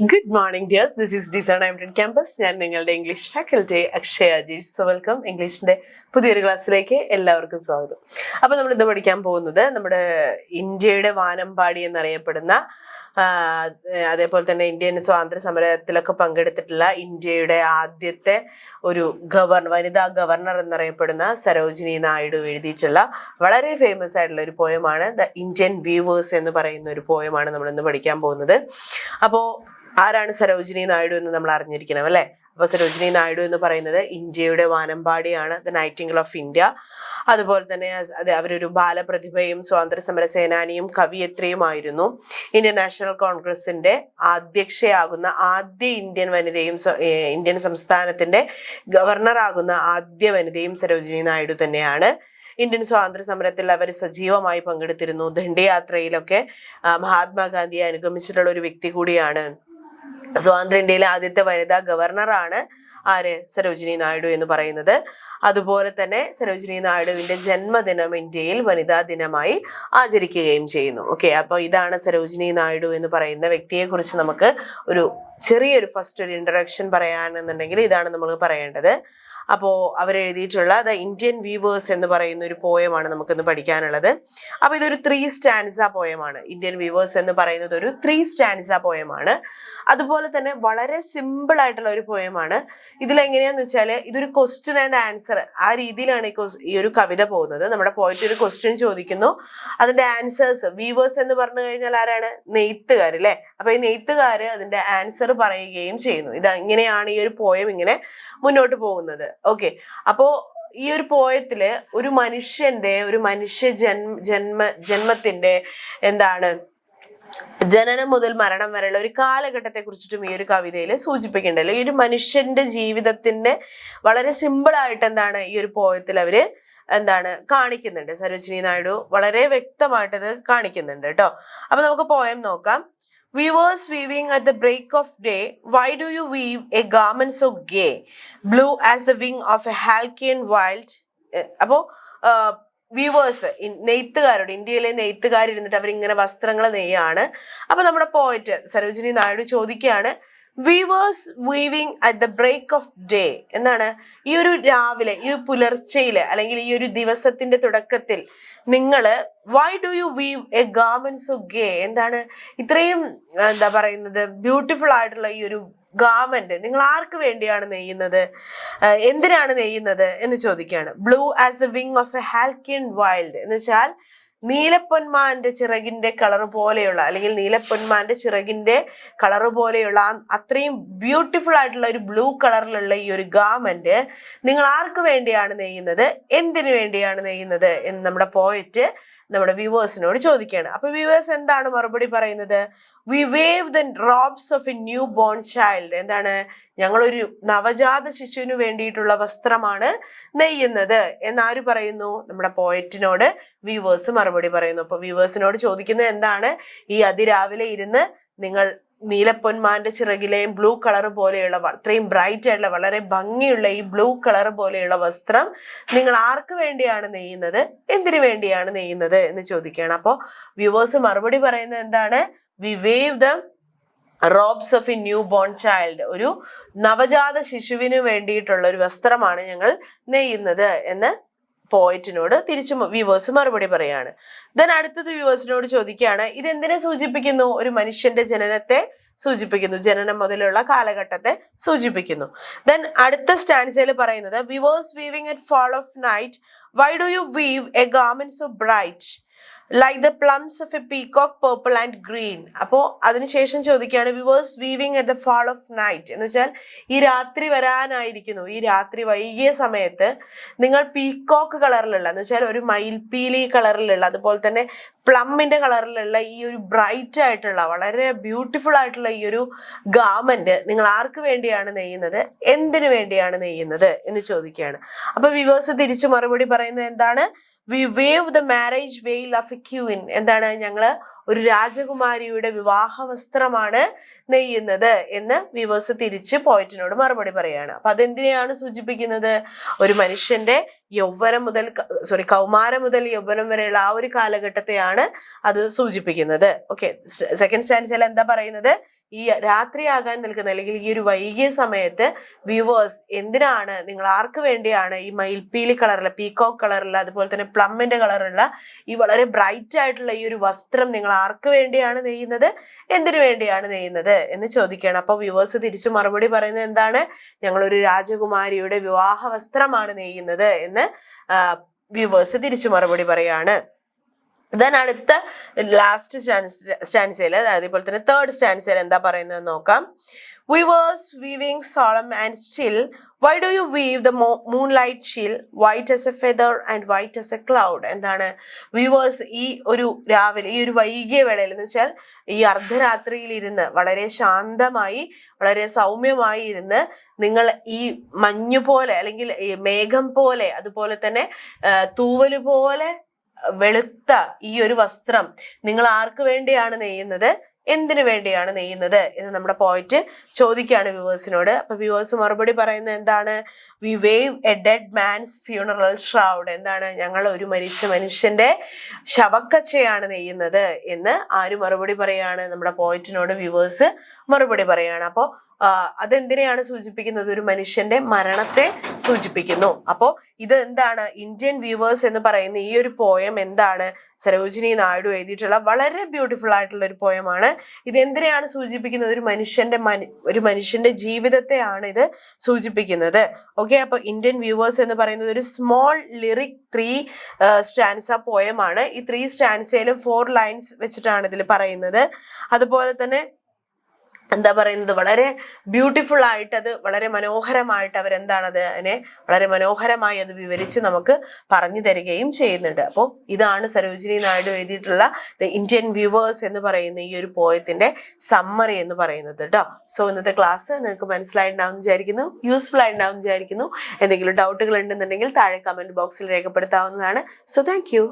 Good morning, dears. This is Design Emerald Campus. ഞാൻ നിങ്ങളുടെ English faculty Akshaya Ajeesh. So welcome. ഇംഗ്ലീഷിന്റെ പുതിയൊരു ക്ലാസ്സിലേക്ക് എല്ലാവർക്കും സ്വാഗതം. അപ്പോൾ നമ്മൾ ഇന്ന് പഠിക്കാൻ പോകുന്നത് നമ്മുടെ ഇന്ത്യയുടെ വാനമ്പാടി എന്നറിയപ്പെടുന്ന അതേപോലെ തന്നെ ഇന്ത്യൻ സ്വാതന്ത്ര്യ സമരത്തിലൊക്കെ പങ്കെടുത്തിട്ടുള്ള ഇന്ത്യയുടെ ആദ്യത്തെ ഒരു വനിതാ ഗവർണർ എന്നറിയപ്പെടുന്ന സരോജിനി നായിഡു എഴുതിയിട്ടുള്ള വളരെ ഫേമസ് ആയിട്ടുള്ള ഒരു പോയമാണ് ദ ഇന്ത്യൻ വീവേഴ്സ് എന്ന് പറയുന്ന ഒരു പോയമാണ് നമ്മൾ ഇന്ന് പഠിക്കാൻ പോകുന്നത്. അപ്പോൾ ആരാണ് സരോജിനി നായിഡു എന്ന് നമ്മൾ അറിഞ്ഞിരിക്കണം അല്ലേ? അപ്പോൾ സരോജിനി നായിഡു എന്ന് പറയുന്നത് ഇന്ത്യയുടെ വാനമ്പാടിയാണ്, ദ നൈറ്റിംഗൽ ഓഫ് ഇന്ത്യ. അതുപോലെ തന്നെ അവരൊരു ബാലപ്രതിഭയും സ്വാതന്ത്ര്യ സമര സേനാനിയും കവിയത്രിയുമായിരുന്നു. ഇന്ത്യൻ നാഷണൽ കോൺഗ്രസിന്റെ അധ്യക്ഷയാകുന്ന ആദ്യ ഇന്ത്യൻ വനിതയും ഇന്ത്യൻ സംസ്ഥാനത്തിന്റെ ഗവർണറാകുന്ന ആദ്യ വനിതയും സരോജിനി നായിഡു തന്നെയാണ്. ഇന്ത്യൻ സ്വാതന്ത്ര്യ സമരത്തിൽ അവർ സജീവമായി പങ്കെടുത്തിരുന്നു. ദണ്ഡി യാത്രയിലൊക്കെ മഹാത്മാഗാന്ധിയെ അനുഗമിച്ചിട്ടുള്ള ഒരു വ്യക്തി കൂടിയാണ്. സ്വാതന്ത്ര്യ ഇന്ത്യയിലെ ആദ്യത്തെ വനിതാ ഗവർണറാണ് ആര്? സരോജിനി നായിഡു എന്ന് പറയുന്നത്. അതുപോലെ തന്നെ സരോജിനി നായിഡുവിന്റെ ജന്മദിനം ഇന്ത്യയിൽ വനിതാ ദിനമായി ആചരിക്കുകയും ചെയ്യുന്നു. ഓക്കെ, അപ്പോൾ ഇതാണ് സരോജിനി നായിഡു എന്ന് പറയുന്ന വ്യക്തിയെ കുറിച്ച് നമുക്ക് ഒരു ചെറിയൊരു ഫസ്റ്റ് ഒരു ഇൻട്രഡക്ഷൻ പറയാനെന്നുണ്ടെങ്കിൽ ഇതാണ് നമ്മൾ പറയേണ്ടത്. അപ്പോൾ അവരെഴുതിയിട്ടുള്ള ദ ഇന്ത്യൻ വീവേഴ്സ് എന്ന് പറയുന്ന ഒരു പോയമാണ് നമുക്കിന്ന് പഠിക്കാനുള്ളത്. അപ്പോൾ ഇതൊരു 3 സ്റ്റാൻസ പോയമാണ്. ഇന്ത്യൻ വീവേഴ്സ് എന്ന് പറയുന്നത് ഒരു 3 സ്റ്റാൻസ പോയമാണ്. അതുപോലെ തന്നെ വളരെ സിമ്പിൾ ആയിട്ടുള്ള ഒരു പോയമാണ്. ഇതിലെങ്ങനെയാന്ന് വെച്ചാൽ ഇതൊരു ക്വസ്റ്റ്യൻ ആൻഡ് ആൻസർ ആ രീതിയിലാണ് ഈ ഒരു കവിത പോകുന്നത്. നമ്മുടെ പോയിട്ട് ഒരു ക്വസ്റ്റ്യൻ ചോദിക്കുന്നു, അതിന്റെ ആൻസേഴ്സ്. വീവേഴ്സ് എന്ന് പറഞ്ഞു കഴിഞ്ഞാൽ ആരാണ്? നെയ്ത്തുകാർ അല്ലേ? അപ്പൊ ഈ നെയ്ത്തുകാർ അതിന്റെ ആൻസർ പറയുകയും ചെയ്യുന്നു. ഇങ്ങനെയാണ് ഈ ഒരു പോയം ഇങ്ങനെ മുന്നോട്ട് പോകുന്നത്. ഓക്കെ, അപ്പോ ഈ ഒരു പോയത്തില് ഒരു മനുഷ്യ ജന്മത്തിന്റെ എന്താണ് ജനനം മുതൽ മരണം വരെയുള്ള ഒരു കാലഘട്ടത്തെ കുറിച്ചിട്ടും ഈ ഒരു കവിതയിൽ സൂചിപ്പിക്കുന്നുണ്ടല്ലോ. ഈ ഒരു മനുഷ്യന്റെ ജീവിതത്തിന്റെ വളരെ സിമ്പിൾ ആയിട്ട് എന്താണ് ഈ ഒരു പോയത്തിൽ അവര് കാണിക്കുന്നുണ്ട്. സരോജിനി നായിഡു വളരെ വ്യക്തമായിട്ട് ഇത് കാണിക്കുന്നുണ്ട് കേട്ടോ. അപ്പൊ നമുക്ക് പോയം നോക്കാം. Weavers weaving at the break of day, why do you weave a garment so gay, blue as the wing of a halcyon wild? അപ്പോൾ വീവേഴ്സ് നെയ്ത്തുകാരുടെ ഇന്ത്യയിലെ നെയ്ത്തുകാരിരുന്നിട്ട് അവരിങ്ങനെ വസ്ത്രങ്ങൾ നെയ്യാണ്. അപ്പൊ നമ്മുടെ പോയിറ്റ് സരോജിനി നായിഡു ചോദിക്കുകയാണ്, weavers weaving at the break of day എന്താണ്? ഈ ഒരു രാവിലെ, ഈ പുലർച്ചയില് അല്ലെങ്കിൽ ഈ ഒരു ദിവസത്തിന്റെ തുടക്കത്തിൽ നിങ്ങള് why do you weave a garment so gay, എന്താണ് ഇത്രയും പറയുന്നത് ബ്യൂട്ടിഫുൾ ആയിട്ടുള്ള ഈ ഒരു ഗാർമെന്റ് നിങ്ങൾ ആർക്ക് വേണ്ടിയാണ് നെയ്യുന്നത്, എന്തിനാണ് നെയ്യുന്നത് എന്ന് ചോദിക്കുകയാണ്. Blue as the wing of a halcyon wild എന്ന് വെച്ചാൽ നീലപ്പൊന്മാന്റെ ചിറകിന്റെ കളർ പോലെയുള്ള അല്ലെങ്കിൽ നീലപ്പൊന്മാന്റെ ചിറകിന്റെ കളർ പോലെയുള്ള അത്രയും ബ്യൂട്ടിഫുൾ ആയിട്ടുള്ള ഒരു ബ്ലൂ കളറിലുള്ള ഈ ഒരു ഗാർമെന്റ് നിങ്ങൾ ആർക്ക് വേണ്ടിയാണ് നെയ്യുന്നത്, എന്തിനു വേണ്ടിയാണ് നെയ്യുന്നത് എന്ന് നമ്മുടെ പോയിറ്റ് നമ്മുടെ വ്യൂവേഴ്സിനോട് ചോദിക്കുകയാണ്. അപ്പൊ വ്യൂവേഴ്സ് എന്താണ് മറുപടി പറയുന്നത്? We weave the robes of a new born child, എന്താണ് ഞങ്ങളൊരു നവജാത ശിശുവിന് വേണ്ടിയിട്ടുള്ള വസ്ത്രമാണ് നെയ്യുന്നത് എന്നാര് പറയുന്നു? നമ്മുടെ പോയറ്റിനോട് വ്യൂവേഴ്സ് മറുപടി പറയുന്നു. അപ്പൊ വ്യൂവേഴ്സിനോട് ചോദിക്കുന്നത് എന്താണ്? ഈ അതിരാവിലെ ഇരുന്ന് നിങ്ങൾ നീലപ്പൊന്മാന്റെ ചിറകിലെയും ബ്ലൂ കളർ പോലെയുള്ള അത്രയും ബ്രൈറ്റ് ആയിട്ടുള്ള വളരെ ഭംഗിയുള്ള ഈ ബ്ലൂ കളർ പോലെയുള്ള വസ്ത്രം നിങ്ങൾ ആർക്ക് വേണ്ടിയാണ് നെയ്യുന്നത്, എന്തിനു വേണ്ടിയാണ് നെയ്യുന്നത് എന്ന് ചോദിക്കുകയാണ്. അപ്പോൾ വ്യൂവേഴ്സ് മറുപടി പറയുന്നത് എന്താണ്? We weave the robes of a new born child, ഒരു നവജാത ശിശുവിന് വേണ്ടിയിട്ടുള്ള ഒരു വസ്ത്രമാണ് ഞങ്ങൾ നെയ്യുന്നത് എന്ന് പോയിറ്റിനോട് തിരിച്ചു വ്യൂവേഴ്സ് മറുപടി പറയാണ്. ദെൻ അടുത്തത് വ്യൂവേഴ്സിനോട് ചോദിക്കുകയാണ്, ഇതെന്തിനെ സൂചിപ്പിക്കുന്നു? ഒരു മനുഷ്യന്റെ ജനനത്തെ സൂചിപ്പിക്കുന്നു, ജനനം മുതലുള്ള കാലഘട്ടത്തെ സൂചിപ്പിക്കുന്നു. ദെൻ അടുത്ത സ്റ്റാൻസയിൽ പറയുന്നത്, viewers weaving at fall of night, why do you weave a garment so bright like the plumes of a peacock purple and green. അപ്പോൾ അതിനുശേഷം ചോദിക്കുകയാണ്, viewers weaving at the fall of night എന്ന് വെച്ചാൽ ഈ രാത്രി വരാനായിരിക്കുന്നു, ഈ രാത്രി വൈകിയ സമയത്ത് നിങ്ങൾ പീകോക്ക് കളറിലുള്ള എന്ന് വെച്ചാൽ ഒരു മയിൽപീലി കളറിലുള്ള അതുപോലെ തന്നെ പ്ലമ്മിന്റെ കളറിലുള്ള ഈ ഒരു ബ്രൈറ്റ് ആയിട്ടുള്ള വളരെ ബ്യൂട്ടിഫുൾ ആയിട്ടുള്ള ഈ ഒരു ഗാർമെന്റ് നിങ്ങൾ ആർക്ക് വേണ്ടിയാണ് നെയ്യുന്നത്, എന്തിനു വേണ്ടിയാണ് നെയ്യുന്നത് എന്ന് ചോദിക്കുകയാണ്. അപ്പൊ വ്യൂവേഴ്സ് തിരിച്ചു മറുപടി പറയുന്നത് എന്താണ്? We weave the marriage veil of a queen, എന്താണ് ഞങ്ങള് ഒരു രാജകുമാരിയുടെ വിവാഹ വസ്ത്രമാണ് നെയ്യുന്നത് എന്ന് വ്യൂവേഴ്സ് തിരിച്ച് പോയിറ്റിനോട് മറുപടി പറയാണ്. അപ്പൊ അതെന്തിനെയാണ് സൂചിപ്പിക്കുന്നത്? ഒരു മനുഷ്യന്റെ യൗവനം മുതൽ കൗമാരം മുതൽ യൗവനം വരെയുള്ള ആ ഒരു കാലഘട്ടത്തെയാണ് അത് സൂചിപ്പിക്കുന്നത്. ഓക്കെ, സെക്കൻഡ് സ്റ്റാൻസയിൽ എന്താ പറയുന്നത്? ഈ രാത്രിയാകാൻ നിൽക്കുന്ന അല്ലെങ്കിൽ ഈ ഒരു വൈകിയ സമയത്ത് വ്യൂവേഴ്സ് എന്തിനാണ്, നിങ്ങൾ ആർക്ക് വേണ്ടിയാണ് ഈ മയിൽപ്പീലി കളറുള്ള, പീകോക്ക് കളറുള്ള, അതുപോലെ തന്നെ പ്ലമ്മിന്റെ കളറുള്ള ഈ വളരെ ബ്രൈറ്റ് ആയിട്ടുള്ള ഈ ഒരു വസ്ത്രം നിങ്ങൾ ആർക്ക് വേണ്ടിയാണ് നെയ്യുന്നത്, എന്തിനു വേണ്ടിയാണ് നെയ്യുന്നത് എന്ന് ചോദിക്കുകയാണ്. അപ്പൊ വ്യൂവേഴ്സ് തിരിച്ചു മറുപടി പറയുന്നത് എന്താണ്? ഞങ്ങളൊരു രാജകുമാരിയുടെ വിവാഹ വസ്ത്രമാണ് നെയ്യുന്നത് എന്ന് വ്യൂവേഴ്സ് തിരിച്ചു മറുപടി പറയാണ്. ദെൻ അടുത്ത ലാസ്റ്റ് സ്റ്റാൻസയിൽ, അതേപോലെ തന്നെ തേർഡ് സ്റ്റാൻസയിൽ എന്താ പറയുന്നത് നോക്കാം. We was weaving solemn and still. Why do you weave the moonlight chill, white as a feather and white as a cloud? എന്താണ് വീവേഴ്സ് ഈ ഒരു രാവിലെ, ഈ ഒരു വൈകിയ വേളയിൽ എന്ന് വെച്ചാൽ ഈ അർദ്ധരാത്രിയിൽ ഇരുന്ന് വളരെ ശാന്തമായി, വളരെ സൗമ്യമായി ഇരുന്ന് നിങ്ങൾ ഈ മഞ്ഞു പോലെ അല്ലെങ്കിൽ ഈ മേഘം പോലെ, അതുപോലെ തന്നെ തൂവല് പോലെ വെളുത്ത ഈ ഒരു വസ്ത്രം നിങ്ങൾ ആർക്ക് വേണ്ടിയാണ് നെയ്യുന്നത്, എന്തിനു വേണ്ടിയാണ് നെയ്യുന്നത് എന്ന് നമ്മുടെ പോയിന്റ് ചോദിക്കുകയാണ് വ്യൂവേഴ്സിനോട്. അപ്പൊ വ്യൂവേഴ്സ് മറുപടി പറയുന്നത് എന്താണ്? We weave a dead man's funeral shroud. എന്താണ്? ഞങ്ങൾ ഒരു മരിച്ച മനുഷ്യന്റെ ശവക്കച്ചയാണ് നെയ്യുന്നത് എന്ന് ആര് മറുപടി പറയാണ്? നമ്മുടെ പോയിന്റിനോട് വ്യൂവേഴ്സ് മറുപടി പറയാണ്. അപ്പോ അതെന്തിനെയാണ് സൂചിപ്പിക്കുന്നത്? ഒരു മനുഷ്യന്റെ മരണത്തെ സൂചിപ്പിക്കുന്നു. അപ്പോ ഇത് എന്താണ്? ഇന്ത്യൻ വ്യൂവേഴ്സ് എന്ന് പറയുന്ന ഈ ഒരു പോയം എന്താണ്? സരോജിനി നായിഡു എഴുതിയിട്ടുള്ള വളരെ ബ്യൂട്ടിഫുൾ ആയിട്ടുള്ള ഒരു പോയമാണ്. ഇത് എന്തിനെയാണ് സൂചിപ്പിക്കുന്നത്? ഒരു മനുഷ്യന്റെ ജീവിതത്തെയാണ് ഇത് സൂചിപ്പിക്കുന്നത്. ഓക്കെ, അപ്പൊ ഇന്ത്യൻ വ്യൂവേഴ്സ് എന്ന് പറയുന്നത് ഒരു സ്മോൾ ലിറിക് 3 സ്റ്റാൻസ പോയമാണ്. ഈ 3 സ്റ്റാൻസയിലും 4 ലൈൻസ് വെച്ചിട്ടാണ് ഇതിൽ പറയുന്നത്. അതുപോലെ തന്നെ എന്താ പറയുന്നത്, വളരെ ബ്യൂട്ടിഫുൾ ആയിട്ട്, അത് വളരെ മനോഹരമായിട്ട് അവരെന്താണത് അതിനെ വളരെ മനോഹരമായി അത് വിവരിച്ച് നമുക്ക് പറഞ്ഞു തരികയും ചെയ്യുന്നുണ്ട്. അപ്പോൾ ഇതാണ് സരോജിനി നായിഡു എഴുതിയിട്ടുള്ള ദ ഇന്ത്യൻ വ്യൂവേഴ്സ് എന്ന് പറയുന്ന ഈ ഒരു പോയത്തിന്റെ സമ്മറി എന്ന് പറയുന്നത് കേട്ടോ. സോ ഇന്നത്തെ ക്ലാസ് നിങ്ങൾക്ക് മനസ്സിലായിട്ടുണ്ടാവും വിചാരിക്കുന്നു, യൂസ്ഫുൾ ആയിട്ടുണ്ടാവും വിചാരിക്കുന്നു. എന്തെങ്കിലും ഡൗട്ടുകൾ ഉണ്ടെന്നുണ്ടെങ്കിൽ താഴെ കമന്റ് ബോക്സിൽ രേഖപ്പെടുത്താവുന്നതാണ്. So thank you.